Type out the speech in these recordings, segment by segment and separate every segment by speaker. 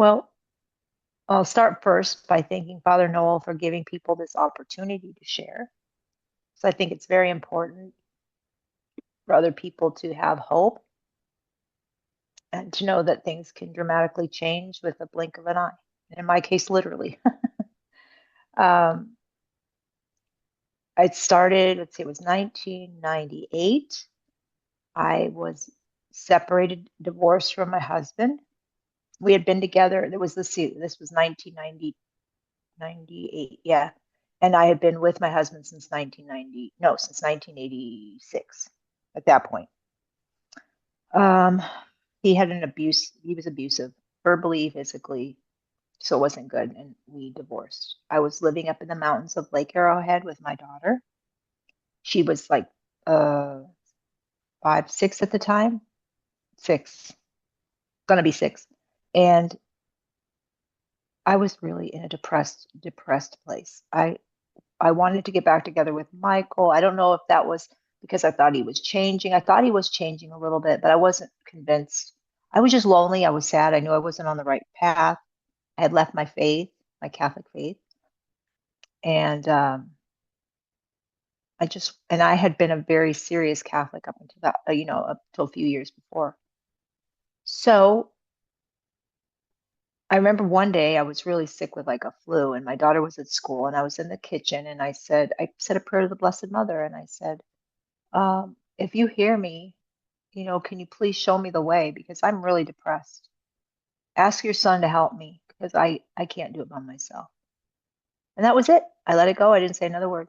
Speaker 1: Well, I'll start first by thanking Father Noel for giving people this opportunity to share. So I think it's very important for other people to have hope and to know that things can dramatically change with a blink of an eye. In my case, literally. um, it started, let's see, it was 1998. I was separated, divorced from my husband. We had been together. This was 1990, 98, yeah. And I had been with my husband since 1990, no, since 1986 at that point. Um, he was abusive, verbally, physically, so it wasn't good. And we divorced. I was living up in the mountains of Lake Arrowhead with my daughter. She was like uh 5, 6 at the time, 6, gonna be 6. And I was really in a depressed place. I wanted to get back together with Michael. I don't know if that was because I thought he was changing. I thought he was changing a little bit, but I wasn't convinced. I was just lonely. I was sad. I knew I wasn't on the right path. I had left my faith, my Catholic faith, and I had been a very serious Catholic up until that, up till a few years before. So I remember one day I was really sick with like a flu, and my daughter was at school, and I was in the kitchen, and I said a prayer to the Blessed Mother, and I said, if you hear me, can you please show me the way because I'm really depressed. Ask your son to help me because I can't do it by myself. And that was it. I let it go. I didn't say another word.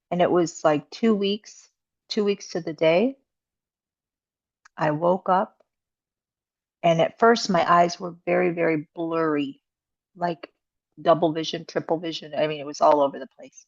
Speaker 1: And it was like 2 weeks to the day. I woke up and at first my eyes were very, very blurry, like double vision, triple vision. I mean, it was all over the place.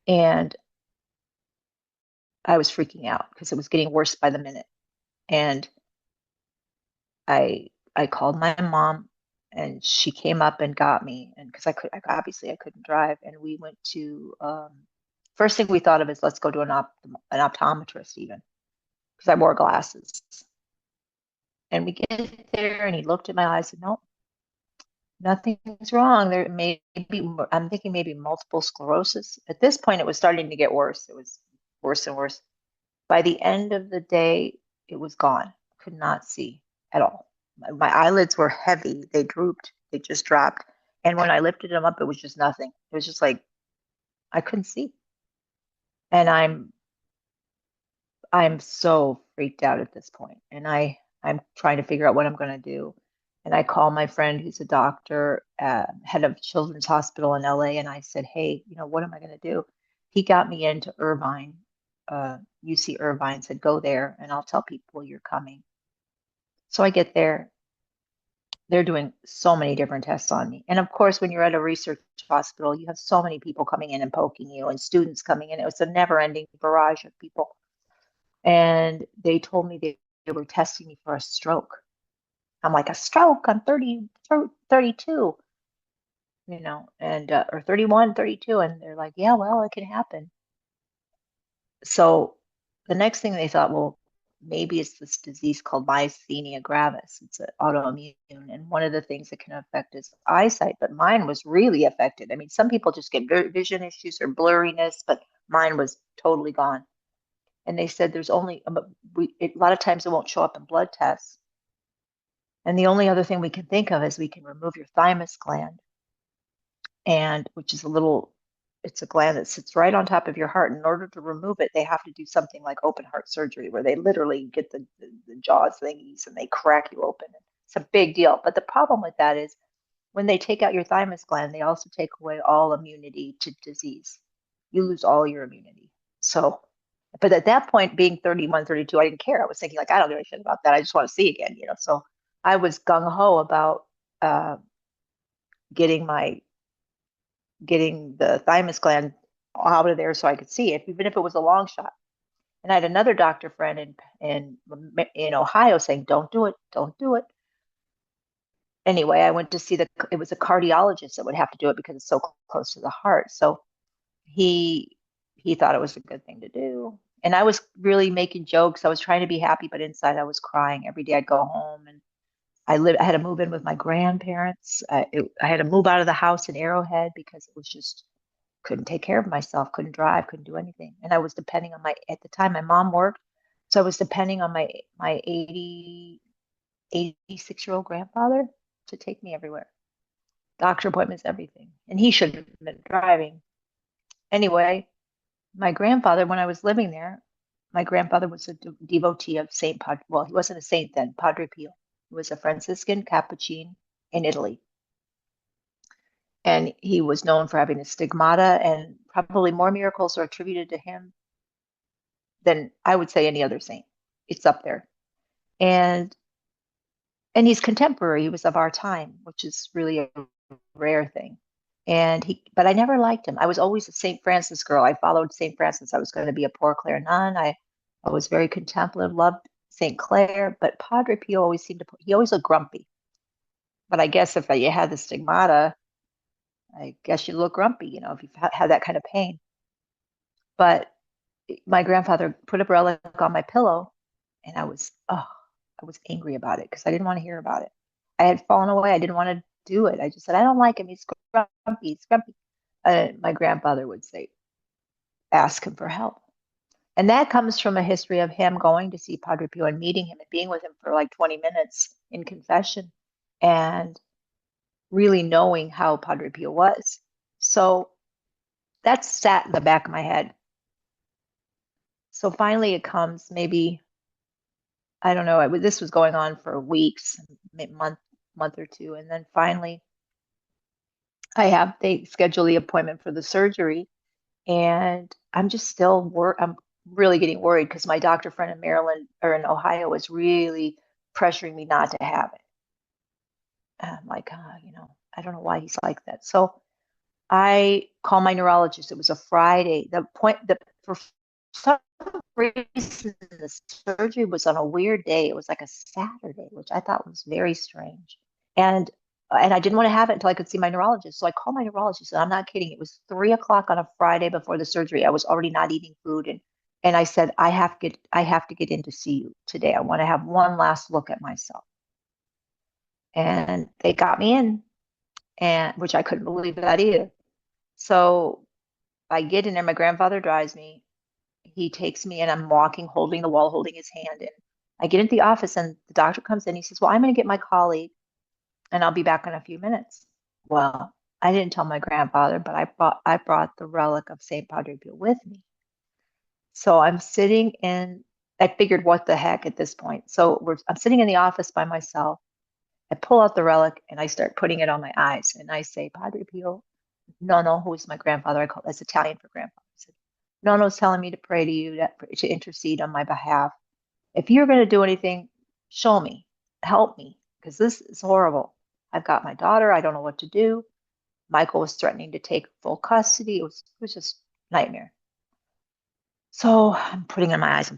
Speaker 1: And I was freaking out because it was getting worse by the minute. And I called my mom and she came up and got me and because obviously I couldn't drive and we went to first thing we thought of is let's go to an optometrist even because I wore glasses. And we get there and he looked at my eyes and no, nothing's wrong. There may be I'm thinking maybe multiple sclerosis. At this point it was starting to get worse. It was worse and worse. By the end of the day, it was gone. Could not see at all. My eyelids were heavy. They drooped. They just dropped. And when I lifted them up, it was just nothing. It was just like I couldn't see. And I'm so freaked out at this point. And I'm trying to figure out what I'm going to do. And I call my friend who's a doctor, head of Children's Hospital in LA, and I said, "Hey, what am I going to do?" He got me into Irvine, UC Irvine, said, "Go there, and I'll tell people you're coming." So I get there. They're doing so many different tests on me. And of course, when you're at a research hospital, you have so many people coming in and poking you and students coming in. It was a never ending barrage of people. And they told me they were testing me for a stroke. I'm like, a stroke? I'm 30, 32, and or 31, 32. And they're like, yeah, well, it can happen. So the next thing they thought, well, maybe it's this disease called myasthenia gravis. It's an autoimmune, and one of the things that can affect is eyesight. But mine was really affected. I mean, some people just get vision issues or blurriness, but mine was totally gone. And they said there's only a lot of times it won't show up in blood tests. And the only other thing we can think of is we can remove your thymus gland, and which is it's a gland that sits right on top of your heart. In order to remove it, they have to do something like open heart surgery, where they literally get the jaws thingies and they crack you open. It's a big deal. But the problem with that is when they take out your thymus gland, they also take away all immunity to disease. You lose all your immunity. So, but at that point, being 31, 32, I didn't care. I was thinking, like, I don't give a shit about that. I just want to see again. So I was gung ho about uh, getting my getting the thymus gland out of there so I could see it, even if it was a long shot. And I had another doctor friend in Ohio saying, "Don't do it, don't do it." Anyway, I went to see it was a cardiologist that would have to do it because it's so close to the heart. So he he thought it was a good thing to do. And I was really making jokes. I was trying to be happy, but inside I was crying every day. I'd go home and I had to move in with my grandparents. I had to move out of the house in Arrowhead because it was just couldn't take care of myself, couldn't drive, couldn't do anything. And I was depending on at the time my mom worked, so I was depending on my 86-year-old grandfather to take me everywhere. Doctor appointments, everything. And he should have been driving. Anyway, my grandfather, when I was living there, my grandfather was a devotee of Saint Padre. Well, he wasn't a saint then, Padre Pio. He was a Franciscan Capuchin in Italy. And he was known for having a stigmata, and probably more miracles are attributed to him than I would say any other saint. It's up there. And he's contemporary. He was of our time, which is really a rare thing. But I never liked him. I was always a St. Francis girl. I followed St. Francis. I was going to be a Poor Clare nun. I was very contemplative, loved St. Clare, but Padre Pio always he always looked grumpy. But I guess if you had the stigmata, I guess you look grumpy, if you've had that kind of pain. But my grandfather put a relic on my pillow, and I was angry about it because I didn't want to hear about it. I had fallen away. I didn't want to do it. I just said, I don't like him. He's grumpy. He's grumpy. My grandfather would say, ask him for help. And that comes from a history of him going to see Padre Pio and meeting him and being with him for like 20 minutes in confession and really knowing how Padre Pio was. So that sat in the back of my head. So finally it comes, maybe, I don't know, this was going on for weeks, month or two. And then finally they schedule the appointment for the surgery. And I'm just still I'm really getting worried because my doctor friend in Maryland or in Ohio was really pressuring me not to have it. And I'm like, I don't know why he's like that. So I call my neurologist. It was a Friday. For some reason, the surgery was on a weird day. It was like a Saturday, which I thought was very strange. And I didn't want to have it until I could see my neurologist. So I called my neurologist, and I'm not kidding. It was 3 o'clock on a Friday before the surgery. I was already not eating food, and I said, I have to get in to see you today. I want to have one last look at myself. And they got me in, and which I couldn't believe that either. So I get in there. My grandfather drives me. He takes me, and I'm walking, holding the wall, holding his hand. And I get into the office, and the doctor comes in. He says, well, I'm going to get my colleague, and I'll be back in a few minutes. Well, I didn't tell my grandfather, but I brought the relic of St. Padre Pio with me. So I'm sitting in, I figured what the heck at this point. So I'm sitting in the office by myself. I pull out the relic and I start putting it on my eyes. And I say, Padre Pio, Nono, who's my grandfather, that's Italian for grandfather. I said, Nono's telling me to pray to you, to intercede on my behalf. If you're going to do anything, show me, help me, because this is horrible. I've got my daughter. I don't know what to do. Michael was threatening to take full custody. It was just nightmare. So I'm putting in my eyes.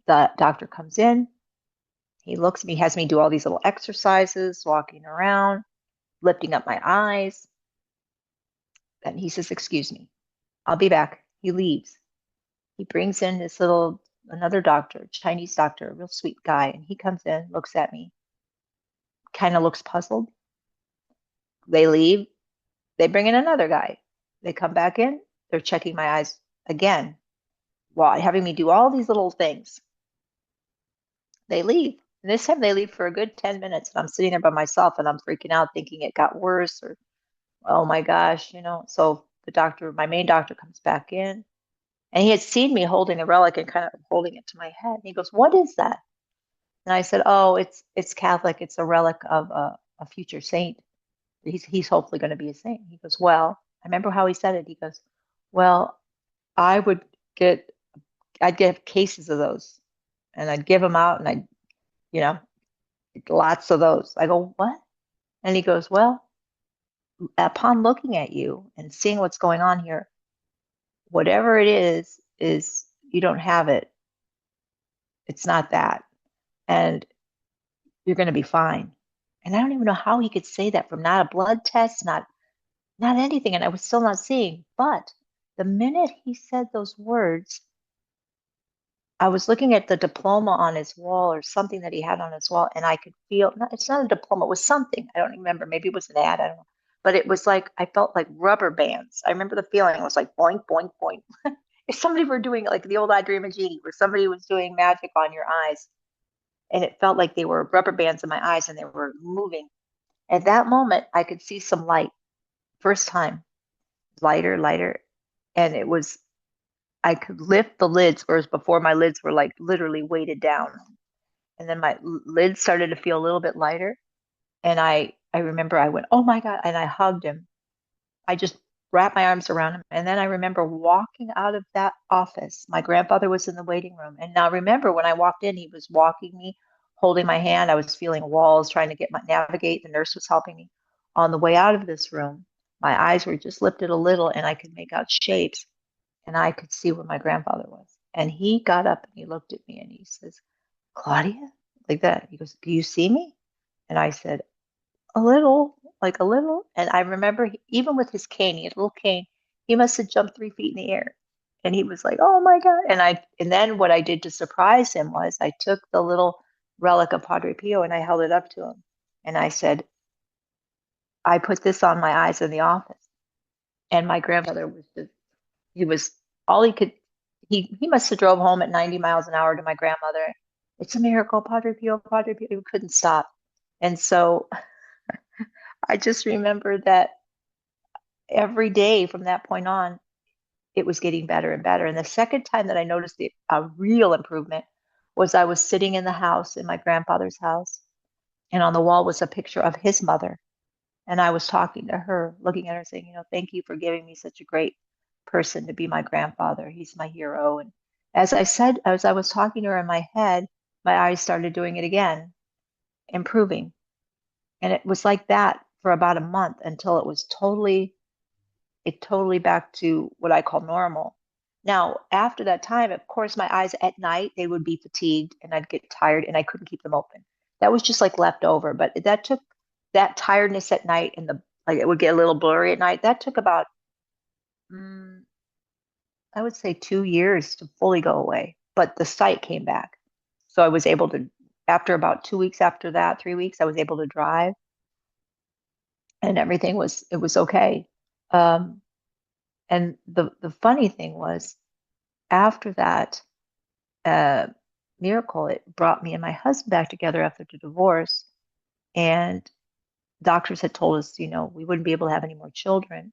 Speaker 1: The doctor comes in. He looks at me, has me do all these little exercises, walking around, lifting up my eyes. And he says, excuse me, I'll be back. He leaves. He brings in another doctor, Chinese doctor, a real sweet guy. And he comes in, looks at me, kind of looks puzzled. They leave. They bring in another guy. They come back in. They're checking my eyes again while having me do all these little things. They leave. And this time they leave for a good 10 minutes. And I'm sitting there by myself and I'm freaking out thinking it got worse or, oh my gosh, So my main doctor comes back in and he had seen me holding the relic and kind of holding it to my head. And he goes, what is that? And I said, oh, it's Catholic. It's a relic of a future saint. He's hopefully going to be a saint. He goes, well, I remember how he said it. He goes, well, I'd get cases of those and I'd give them out and lots of those. I go, what? And he goes, well, upon looking at you and seeing what's going on here, whatever it is you don't have it. It's not that. And you're going to be fine. And I don't even know how he could say that from not a blood test, not anything. And I was still not seeing. But the minute he said those words, I was looking at the diploma on his wall or something that he had on his wall, and I could feel, it's not a diploma, it was something. I don't remember. Maybe it was an ad. I don't know. But it was like, I felt like rubber bands. I remember the feeling. It was like boink, boink, boink. If somebody were doing like the old I Dream of Jeannie, where somebody was doing magic on your eyes, and it felt like they were rubber bands in my eyes and they were moving. At that moment, I could see some light. First time, lighter, lighter. And it was, I could lift the lids, whereas before my lids were like literally weighted down. And then my lids started to feel a little bit lighter. And I remember I went, oh my God, and I hugged him. I just wrapped my arms around him. And then I remember walking out of that office. My grandfather was in the waiting room. And now remember when I walked in, he was walking me, holding my hand. I was feeling walls, trying to get my navigate. The nurse was helping me. On the way out of this room, my eyes were just lifted a little and I could make out shapes and I could see where my grandfather was. And he got up and he looked at me and he says, Claudia, like that. He goes, do you see me? And I said, a little, like a little. And I remember even with his cane, he had a little cane, he must have jumped 3 feet in the air. And he was like, oh my God. And then what I did to surprise him was I took the little relic of Padre Pio and I held it up to him. And I said, I put this on my eyes in the office. And my grandfather was just, he was all he could, he must have drove home at 90 miles an hour to my grandmother. It's a miracle, Padre Pio, Padre Pio. He couldn't stop. And so I just remember that every day from that point on, it was getting better and better. And the second time that I noticed a real improvement was I was sitting in the house, in my grandfather's house, and on the wall was a picture of his mother. And I was talking to her, looking at her, saying, thank you for giving me such a great person to be my grandfather. He's my hero. And as I was talking to her in my head, my eyes started doing it again, improving. And it was like that for about a month until it totally back to what I call normal. Now, after that time, of course, my eyes at night, they would be fatigued and I'd get tired and I couldn't keep them open. That was just like left over, but that took that tiredness at night and like it would get a little blurry at night. That took about, mm, I would say 2 years to fully go away, but the sight came back. So I was able to, after about 2 weeks after that, 3 weeks, I was able to drive and it was okay. Um, and the funny thing was after that uh, miracle, it brought me and my husband back together after the divorce. And doctors had told us, we wouldn't be able to have any more children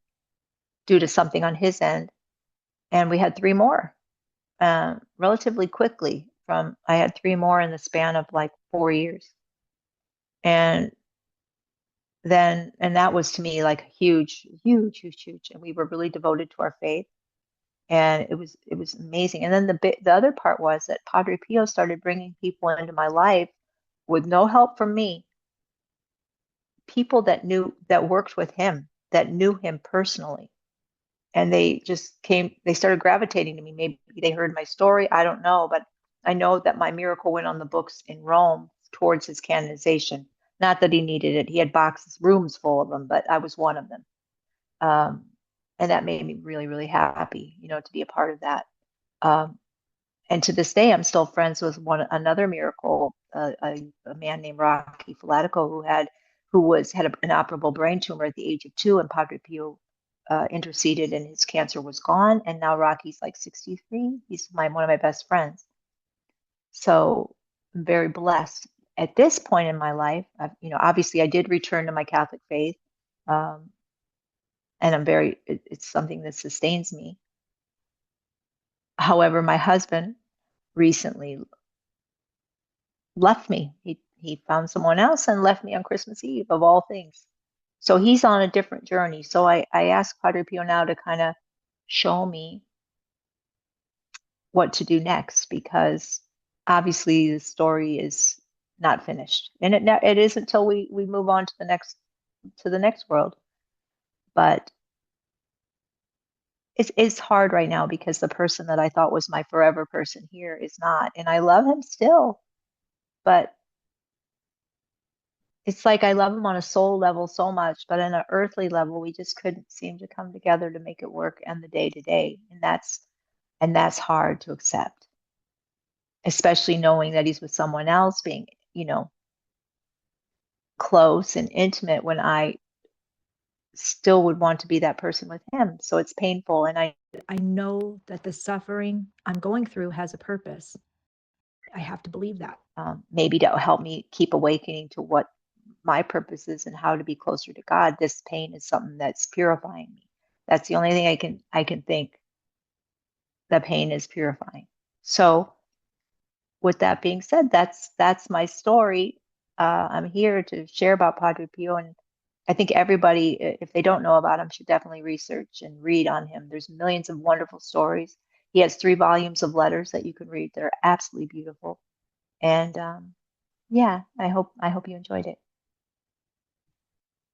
Speaker 1: due to something on his end. And we had three more relatively quickly. I had three more in the span of like 4 years. And and that was to me like huge, huge, huge, huge. And we were really devoted to our faith. And it was amazing. And then the other part was that Padre Pio started bringing people into my life with no help from me, people that worked with him, that knew him personally. And they started gravitating to me. Maybe they heard my story. I don't know, but I know that my miracle went on the books in Rome towards his canonization. Not that he needed it. He had boxes, rooms full of them, but I was one of them. Um, and that made me really, really happy, to be a part of that. Um, and to this day, I'm still friends with another miracle, a man named Rocky Falatico who had an inoperable brain tumor at the age of 2, and Padre Pio interceded, and his cancer was gone. And now Rocky's like 63. He's one of my best friends. So I'm very blessed. At this point in my life, obviously I did return to my Catholic faith, um, and it's something that sustains me. However, my husband recently left me. He found someone else and left me on Christmas Eve, of all things. So he's on a different journey. So I asked Padre Pio now to kind of show me what to do next, because obviously the story is not finished, and it is until we move on to the next world. But it's hard right now because the person that I thought was my forever person here is not, and I love him still, but it's like I love him on a soul level so much, but on an earthly level, we just couldn't seem to come together to make it work and the day to day, and that's hard to accept. especially knowing that he's with someone else, being, you know, close and intimate when I still would want to be that person with him. So it's painful. And I know that the suffering I'm going through has a purpose. I have to believe that. Maybe to help me keep awakening to what my purpose is and how to be closer to God. This pain is something that's purifying me. That's the only thing I can think. That pain is purifying. So with that being said, that's my story. I'm here to share about Padre Pio, and I think everybody, if they don't know about him, should definitely research and read on him. There's millions of wonderful stories. He has 3 volumes of letters that you can read. They're absolutely beautiful. And yeah, I hope you enjoyed it.